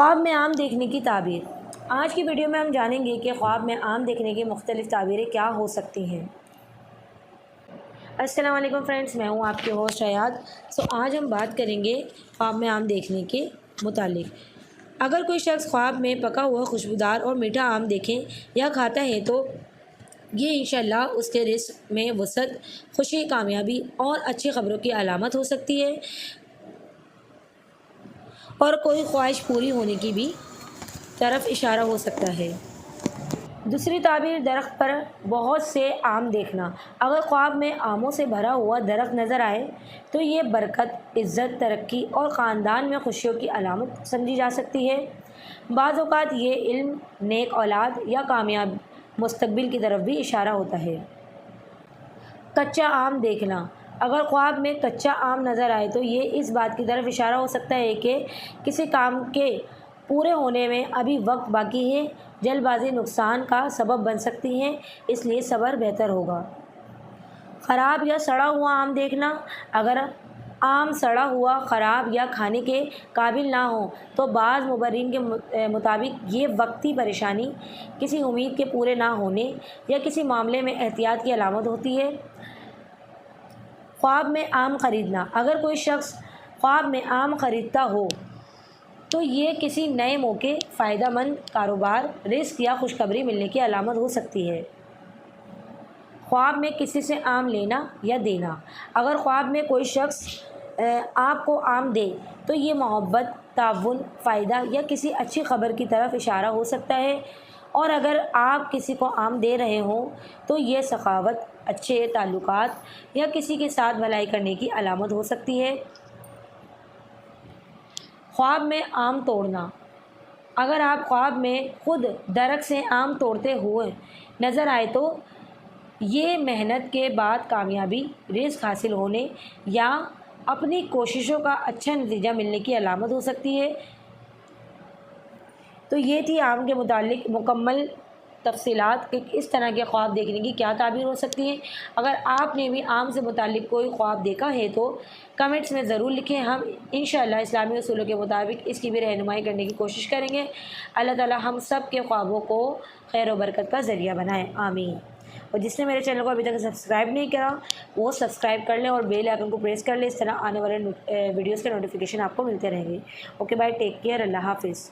خواب میں آم دیکھنے کی تعبیر۔ آج کی ویڈیو میں ہم جانیں گے کہ خواب میں آم دیکھنے کی مختلف تعبیریں کیا ہو سکتی ہیں۔ السلام علیکم فرینڈس، میں ہوں آپ کے ہوسٹ حیات۔ آج ہم بات کریں گے خواب میں آم دیکھنے کے متعلق۔ اگر کوئی شخص خواب میں پکا ہوا خوشبودار اور میٹھا آم دیکھیں یا کھاتا ہے تو یہ انشاءاللہ اس کے رزق میں وسعت، خوشی، کامیابی اور اچھی خبروں کی علامت ہو سکتی ہے، اور کوئی خواہش پوری ہونے کی بھی طرف اشارہ ہو سکتا ہے۔ دوسری تعبیر، درخت پر بہت سے آم دیکھنا۔ اگر خواب میں آموں سے بھرا ہوا درخت نظر آئے تو یہ برکت، عزت، ترقی اور خاندان میں خوشیوں کی علامت سمجھی جا سکتی ہے۔ بعض اوقات یہ علم، نیک اولاد یا کامیاب مستقبل کی طرف بھی اشارہ ہوتا ہے۔ کچا آم دیکھنا۔ اگر خواب میں کچا آم نظر آئے تو یہ اس بات کی طرف اشارہ ہو سکتا ہے کہ کسی کام کے پورے ہونے میں ابھی وقت باقی ہے۔ جلد بازی نقصان کا سبب بن سکتی ہے، اس لیے صبر بہتر ہوگا۔ خراب یا سڑا ہوا آم دیکھنا۔ اگر آم سڑا ہوا، خراب یا کھانے کے قابل نہ ہو تو بعض مبررین کے مطابق یہ وقتی پریشانی، کسی امید کے پورے نہ ہونے یا کسی معاملے میں احتیاط کی علامت ہوتی ہے۔ خواب میں آم خریدنا۔ اگر کوئی شخص خواب میں آم خریدتا ہو تو یہ کسی نئے موقع، فائدہ مند کاروبار، رزق یا خوشخبری ملنے کی علامت ہو سکتی ہے۔ خواب میں کسی سے آم لینا یا دینا۔ اگر خواب میں کوئی شخص آپ کو آم دے تو یہ محبت، تعاون، فائدہ یا کسی اچھی خبر کی طرف اشارہ ہو سکتا ہے، اور اگر آپ کسی کو آم دے رہے ہوں تو یہ سخاوت، اچھے تعلقات یا کسی کے ساتھ بھلائی کرنے کی علامت ہو سکتی ہے۔ خواب میں آم توڑنا۔ اگر آپ خواب میں خود درخت سے آم توڑتے ہوئے نظر آئے تو یہ محنت کے بعد کامیابی، رزق حاصل ہونے یا اپنی کوششوں کا اچھا نتیجہ ملنے کی علامت ہو سکتی ہے۔ تو یہ تھی آم کے متعلق مکمل تفصیلات کہ اس طرح کے خواب دیکھنے کی کیا تعبیر ہو سکتی ہے۔ اگر آپ نے بھی آم سے متعلق کوئی خواب دیکھا ہے تو کمنٹس میں ضرور لکھیں، ہم انشاءاللہ اسلامی اصولوں کے مطابق اس کی بھی رہنمائی کرنے کی کوشش کریں گے۔ اللہ تعالی ہم سب کے خوابوں کو خیر و برکت کا ذریعہ بنائیں، آمین۔ اور جس نے میرے چینل کو ابھی تک سبسکرائب نہیں کرا وہ سبسکرائب کر لیں اور بیل آئکن کو پریس کر لیں، اس طرح آنے والے ویڈیوز کے نوٹیفیکیشن آپ کو ملتے رہیں گے۔ اوکے بائے، ٹیک کیئر، اللہ حافظ۔